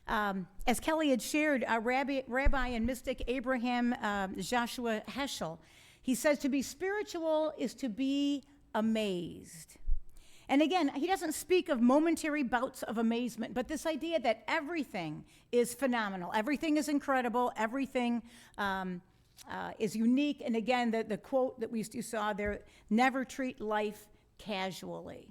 As Kelly had shared, Rabbi and mystic Abraham Joshua Heschel, he says to be spiritual is to be amazed. And again, he doesn't speak of momentary bouts of amazement, but this idea that everything is phenomenal, everything is incredible, everything is unique. And again, the quote that we saw there, never treat life casually.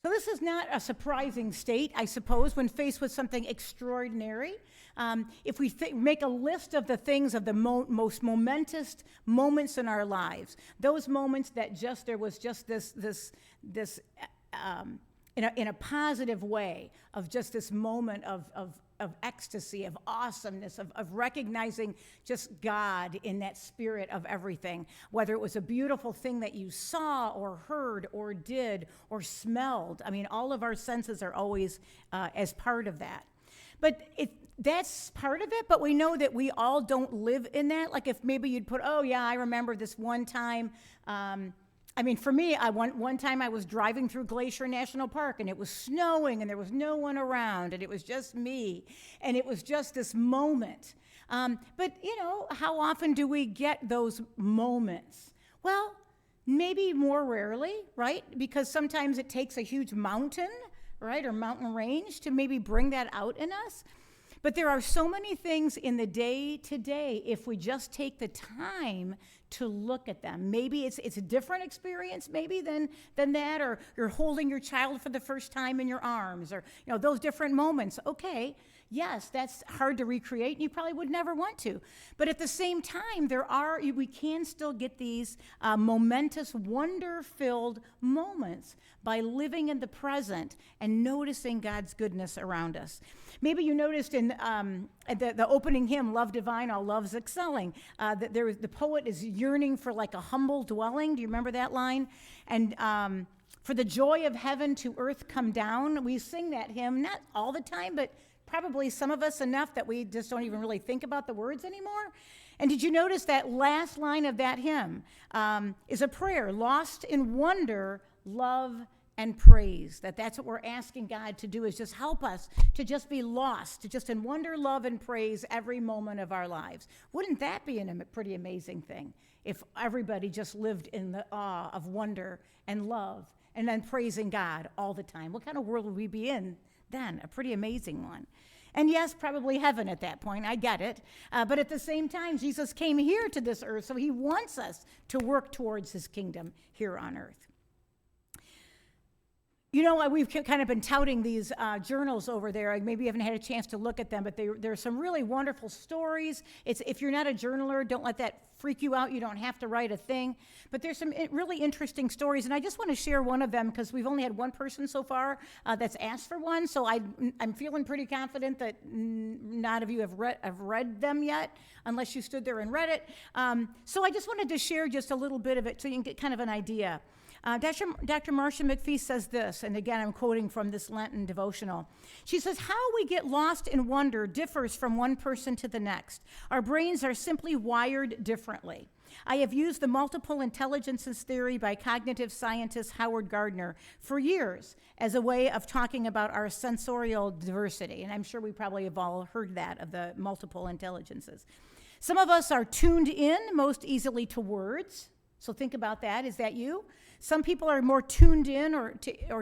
So this is not a surprising state, I suppose, when faced with something extraordinary. If we make a list of the things of the most momentous moments in our lives, those moments that there was just this in a positive way of just this moment of ecstasy, of awesomeness, of recognizing just God in that spirit of everything, whether it was a beautiful thing that you saw or heard or did or smelled. I mean, all of our senses are always as part of that. But that's part of it, but we know that we all don't live in that. Like if maybe you'd put, oh yeah, I remember this one time, for me, one time I was driving through Glacier National Park and it was snowing and there was no one around and it was just me and it was just this moment. But how often do we get those moments? Well, maybe more rarely, right? Because sometimes it takes a huge mountain, right, or mountain range to maybe bring that out in us. But there are so many things in the day-to-day if we just take the time to look at them. Maybe it's a different experience maybe than that, or you're holding your child for the first time in your arms, or those different moments. Okay, yes, that's hard to recreate, and you probably would never want to. But at the same time, we can still get these momentous, wonder-filled moments by living in the present and noticing God's goodness around us. Maybe you noticed in the opening hymn, Love Divine, All Love's Excelling, that the poet is yearning for like a humble dwelling. Do you remember that line? And for the joy of heaven to earth come down. We sing that hymn, not all the time, but probably some of us enough that we just don't even really think about the words anymore. And did you notice that last line of that hymn is a prayer, lost in wonder, love, and praise? That's what we're asking God to do, is just help us to just be lost, to just in wonder, love, and praise every moment of our lives. Wouldn't that be a pretty amazing thing if everybody just lived in the awe of wonder and love and then praising God all the time? What kind of world would we be in then? A pretty amazing one. And yes, probably heaven at that point, I get it. But at the same time, Jesus came here to this earth, so he wants us to work towards his kingdom here on earth. We've kind of been touting these journals over there. Maybe you haven't had a chance to look at them, but there's some really wonderful stories. If you're not a journaler, don't let that freak you out. You don't have to write a thing. But there's some really interesting stories, and I just want to share one of them because we've only had one person so far that's asked for one, so I'm feeling pretty confident that none of you have read them yet, unless you stood there and read it. So I just wanted to share just a little bit of it so you can get kind of an idea. Dr. Marcia McPhee says this, and again, I'm quoting from this Lenten devotional. She says, how we get lost in wonder differs from one person to the next. Our brains are simply wired differently. I have used the multiple intelligences theory by cognitive scientist Howard Gardner for years as a way of talking about our sensorial diversity, and I'm sure we probably have all heard that, of the multiple intelligences. Some of us are tuned in most easily to words, so think about that. Is that you? Some people are more tuned in or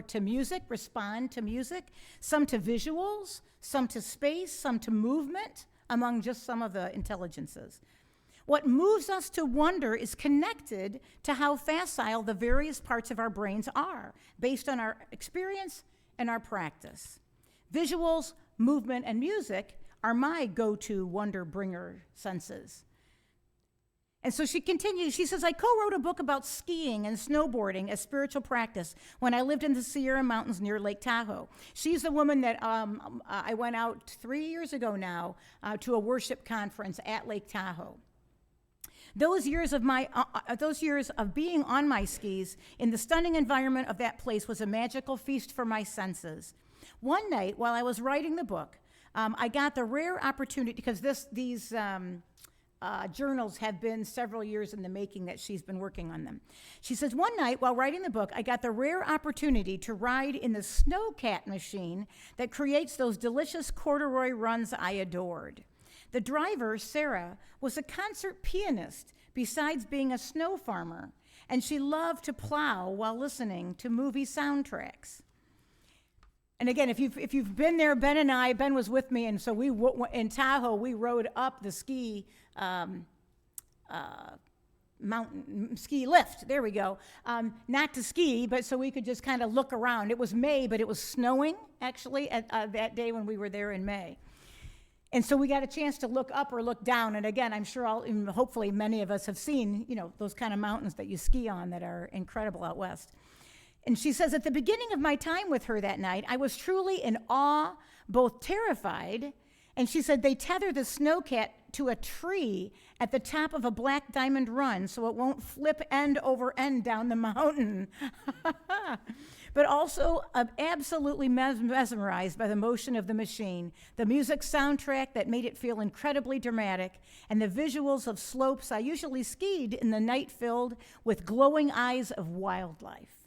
to music, respond to music. Some to visuals, some to space, some to movement, among just some of the intelligences. What moves us to wonder is connected to how facile the various parts of our brains are, based on our experience and our practice. Visuals, movement, and music are my go-to wonder-bringer senses. And so she continues, she says, I co-wrote a book about skiing and snowboarding as spiritual practice when I lived in the Sierra Mountains near Lake Tahoe. She's the woman that I went out 3 years ago now to a worship conference at Lake Tahoe. Those years of being on my skis in the stunning environment of that place was a magical feast for my senses. One night, while I was writing the book, I got the rare opportunity, because these journals have been several years in the making that she's been working on them. She says, one night while writing the book, I got the rare opportunity to ride in the snowcat machine that creates those delicious corduroy runs I adored. The driver, Sarah, was a concert pianist besides being a snow farmer, and she loved to plow while listening to movie soundtracks. And again, if you've been there, Ben was with me, and so in Tahoe, we rode up the ski mountain, ski lift, there we go. Not to ski, but so we could just kind of look around. It was May, but it was snowing, actually, that day when we were there in May. And so we got a chance to look up or look down. And again, I'm sure hopefully many of us have seen, those kind of mountains that you ski on that are incredible out west. And she says, at the beginning of my time with her that night, I was truly in awe, both terrified, and she said they tether the snowcat to a tree at the top of a black diamond run so it won't flip end over end down the mountain. But also absolutely mesmerized by the motion of the machine, the music soundtrack that made it feel incredibly dramatic, and the visuals of slopes I usually skied in the night filled with glowing eyes of wildlife.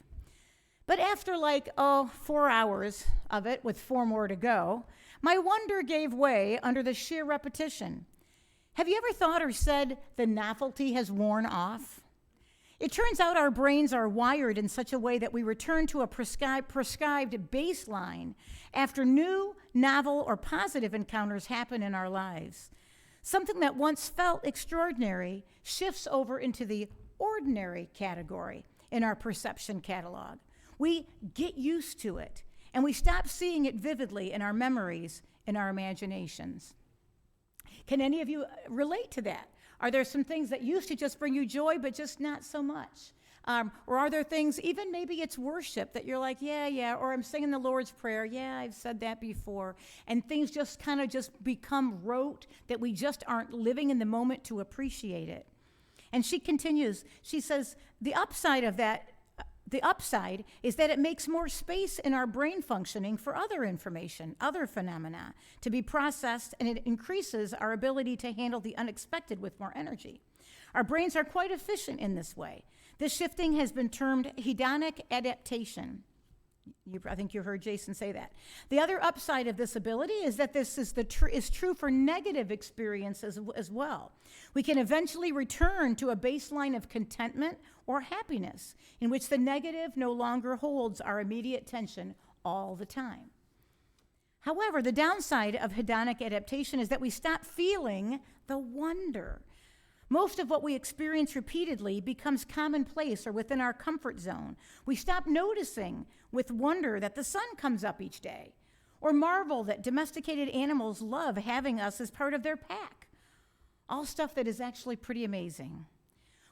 But after 4 hours of it, with 4 more to go, my wonder gave way under the sheer repetition. Have you ever thought or said the novelty has worn off? It turns out our brains are wired in such a way that we return to a prescribed baseline after new, novel, or positive encounters happen in our lives. Something that once felt extraordinary shifts over into the ordinary category in our perception catalog. We get used to it, and we stop seeing it vividly in our memories, in our imaginations. Can any of you relate to that? Are there some things that used to just bring you joy, but just not so much? Or are there things, even maybe it's worship, that you're like, yeah, or I'm singing the Lord's Prayer, yeah, I've said that before, and things just kind of just become rote, that we just aren't living in the moment to appreciate it. And she continues, she says, the upside is that it makes more space in our brain functioning for other information, other phenomena to be processed, and it increases our ability to handle the unexpected with more energy. Our brains are quite efficient in this way. This shifting has been termed hedonic adaptation. I think you heard Jason say that. The other upside of this ability is that this is true for negative experiences as well. We can eventually return to a baseline of contentment or happiness in which the negative no longer holds our immediate attention all the time. However, the downside of hedonic adaptation is that we stop feeling the wonder. Most of what we experience repeatedly becomes commonplace or within our comfort zone. We stop noticing with wonder that the sun comes up each day, or marvel that domesticated animals love having us as part of their pack. All stuff that is actually pretty amazing.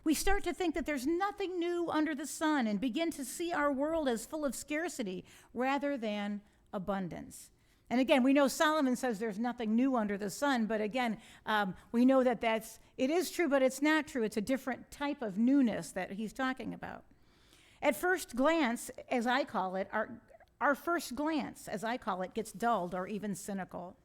We start to think that there's nothing new under the sun and begin to see our world as full of scarcity rather than abundance. And again, we know Solomon says there's nothing new under the sun, but again, we know that it is true, but it's not true. It's a different type of newness that he's talking about. At first glance, as I call it, our first glance, as I call it, gets dulled or even cynical.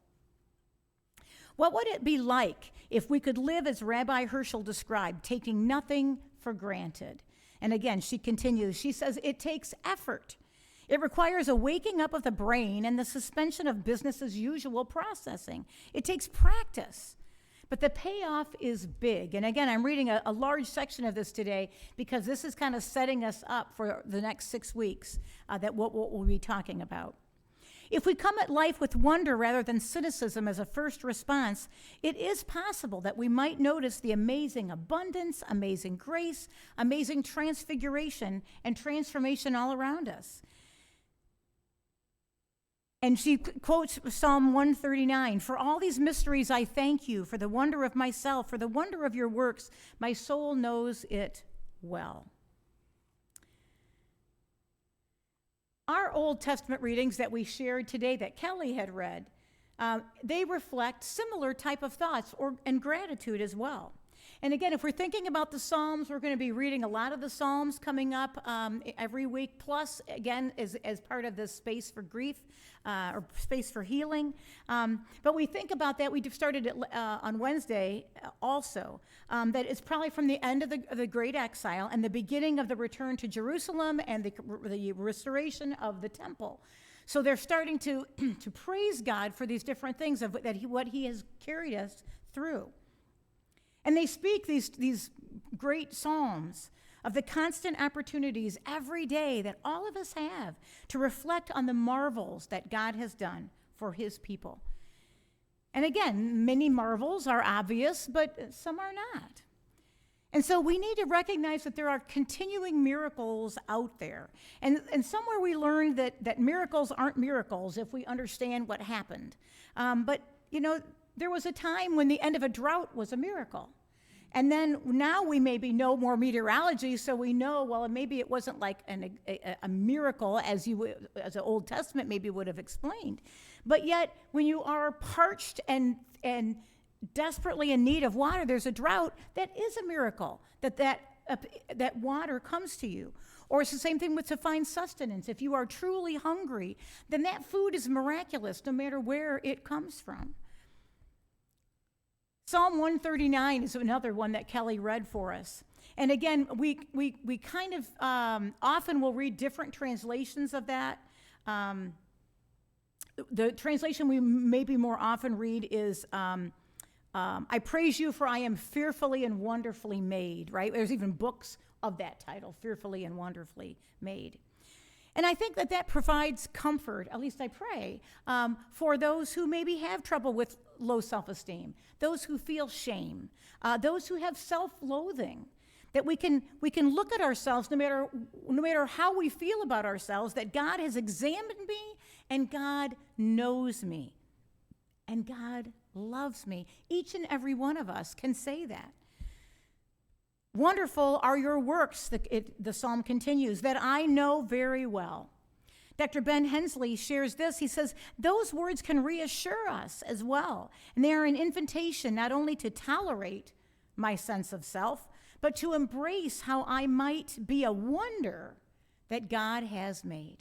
What would it be like if we could live as Rabbi Herschel described, taking nothing for granted? And again, she continues, she says, it takes effort. It requires a waking up of the brain and the suspension of business as usual processing. It takes practice, but the payoff is big. And again, I'm reading a large section of this today because this is kind of setting us up for the next 6 weeks that what we'll be talking about. If we come at life with wonder rather than cynicism as a first response, it is possible that we might notice the amazing abundance, amazing grace, amazing transfiguration, and transformation all around us. And she quotes Psalm 139, for all these mysteries I thank you, for the wonder of myself, for the wonder of your works, my soul knows it well. Our Old Testament readings that we shared today that Kelly had read, they reflect similar type of thoughts and gratitude as well. And again, if we're thinking about the Psalms, we're going to be reading a lot of the Psalms coming up every week. Plus, again, as part of this space for grief or space for healing. But we think about that. We started it on Wednesday also. That it's probably from the end of the Great Exile and the beginning of the return to Jerusalem and the restoration of the temple. So they're starting to praise God for these different things of what he has carried us through. And they speak these great psalms of the constant opportunities every day that all of us have to reflect on the marvels that God has done for his people. And again, many marvels are obvious, but some are not. And so we need to recognize that there are continuing miracles out there. And somewhere we learned that miracles aren't miracles if we understand what happened. But, there was a time when the end of a drought was a miracle. And then now we maybe know more meteorology, so we know, well, maybe it wasn't like a miracle as the Old Testament maybe would have explained. But yet, when you are parched and desperately in need of water, there's a drought, that is a miracle, that water comes to you. Or it's the same thing with to find sustenance. If you are truly hungry, then that food is miraculous no matter where it comes from. Psalm 139 is another one that Kelly read for us. And again, we kind of often will read different translations of that. The translation we maybe more often read is, I praise you for I am fearfully and wonderfully made, right? There's even books of that title, Fearfully and Wonderfully Made. And I think that provides comfort, at least I pray, for those who maybe have trouble with low self-esteem, those who feel shame, those who have self-loathing, that we can look at ourselves no matter how we feel about ourselves, that God has examined me and God knows me and God loves me. Each and every one of us can say that. Wonderful are your works, the psalm continues, that I know very well. Dr. Ben Hensley shares this. He says, those words can reassure us as well. And they are an invitation not only to tolerate my sense of self, but to embrace how I might be a wonder that God has made.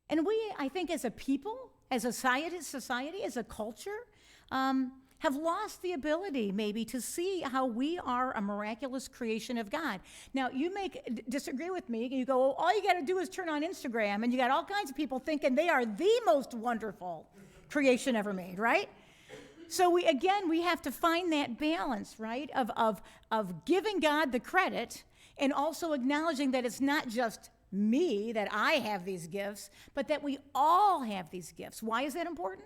And we, I think, as a people, as a society, as a culture, have lost the ability maybe to see how we are a miraculous creation of God. Now, you may disagree with me. You go, well, all you got to do is turn on Instagram, and you got all kinds of people thinking they are the most wonderful creation ever made, right? So we have to find that balance, right, of giving God the credit and also acknowledging that it's not just me, that I have these gifts, but that we all have these gifts. Why is that important?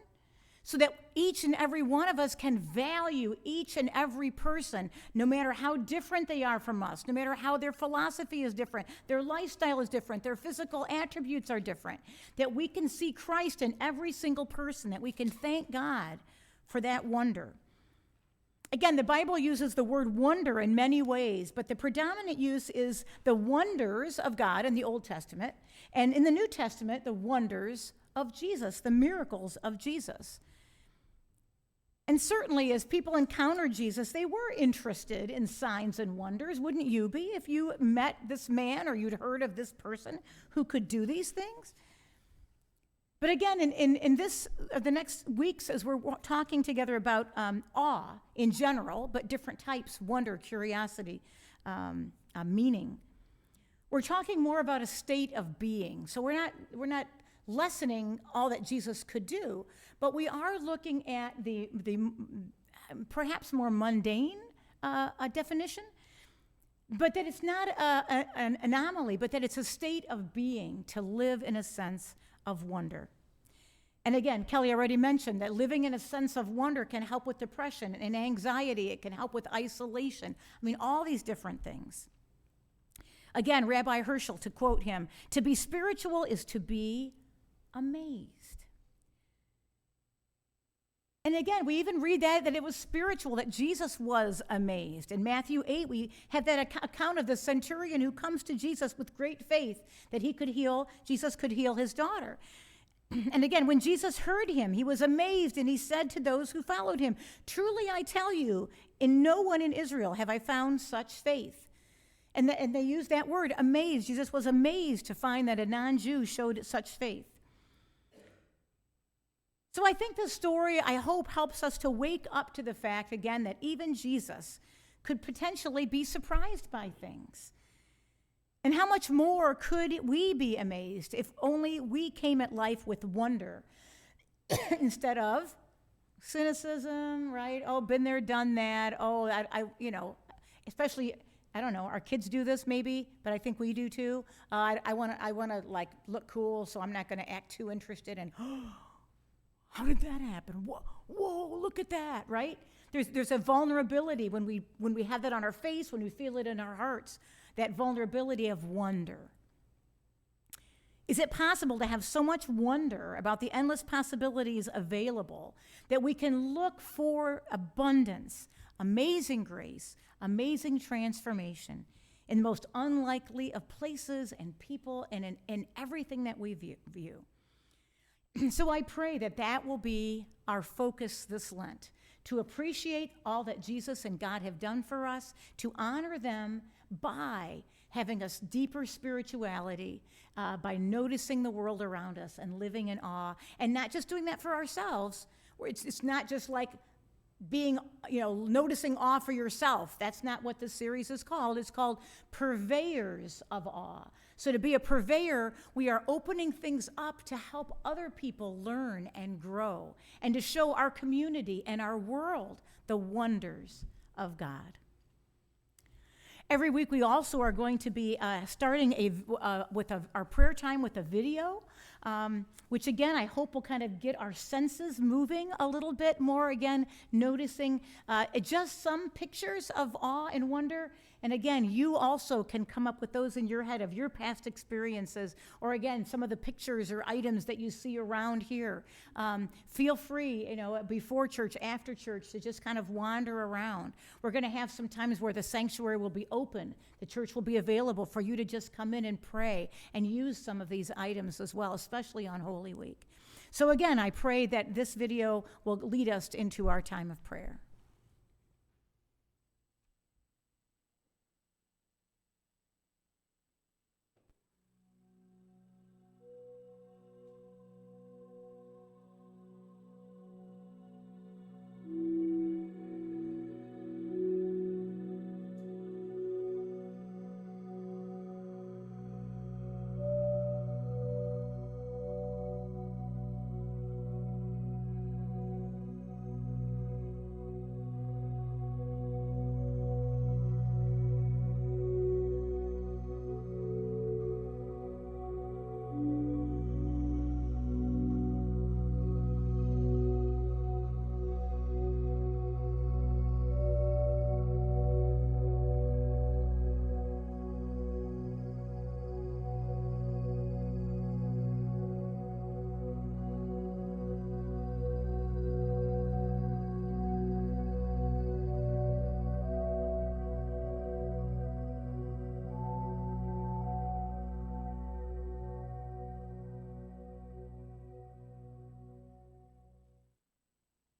So that each and every one of us can value each and every person, no matter how different they are from us, no matter how their philosophy is different, their lifestyle is different, their physical attributes are different, that we can see Christ in every single person, that we can thank God for that wonder. Again, the Bible uses the word wonder in many ways, but the predominant use is the wonders of God in the Old Testament, and in the New Testament, the wonders of Jesus, the miracles of Jesus. And certainly, as people encountered Jesus, they were interested in signs and wonders. Wouldn't you be if you met this man or you'd heard of this person who could do these things? But again, in the next weeks, as we're talking together about awe in general, but different types, wonder, curiosity, meaning, we're talking more about a state of being. So we're not lessening all that Jesus could do, but we are looking at the perhaps more mundane definition, but that it's not an anomaly, but that it's a state of being, to live in a sense of wonder. And again, Kelly already mentioned that living in a sense of wonder can help with depression and anxiety. It can help with isolation. I mean, all these different things. Again, Rabbi Herschel, to quote him, to be spiritual is to be amazed. And again, we even read that it was spiritual, that Jesus was amazed. In Matthew 8, we have that account of the centurion who comes to Jesus with great faith that Jesus could heal his daughter. And again, when Jesus heard him, he was amazed, and he said to those who followed him, "Truly I tell you, in no one in Israel have I found such faith." And they used that word, amazed. Jesus was amazed to find that a non-Jew showed such faith. So I think this story, I hope, helps us to wake up to the fact, again, that even Jesus could potentially be surprised by things. And how much more could we be amazed if only we came at life with wonder instead of cynicism, right? Oh, been there, done that. Oh, especially, I don't know, our kids do this maybe, but I think we do too. I want to like look cool, so I'm not going to act too interested in, how did that happen? Whoa, look at that, right? There's a vulnerability when we have that on our face, when we feel it in our hearts, that vulnerability of wonder. Is it possible to have so much wonder about the endless possibilities available that we can look for abundance, amazing grace, amazing transformation in the most unlikely of places and people and in everything that we view? So I pray that that will be our focus this Lent, to appreciate all that Jesus and God have done for us, to honor them by having a deeper spirituality, by noticing the world around us and living in awe, and not just doing that for ourselves. It's not just like being, noticing awe for yourself. That's not what this series is called. It's called Purveyors of Awe. So to be a purveyor, we are opening things up to help other people learn and grow, and to show our community and our world the wonders of God. Every week we also are going to be starting our prayer time with a video, which again I hope will kind of get our senses moving a little bit more, again noticing just some pictures of awe and wonder. And again, you also can come up with those in your head of your past experiences, or again, some of the pictures or items that you see around here. Feel free, before church, after church, to just kind of wander around. We're going to have some times where the sanctuary will be open. The church will be available for you to just come in and pray and use some of these items as well, especially on Holy Week. So again, I pray that this video will lead us into our time of prayer.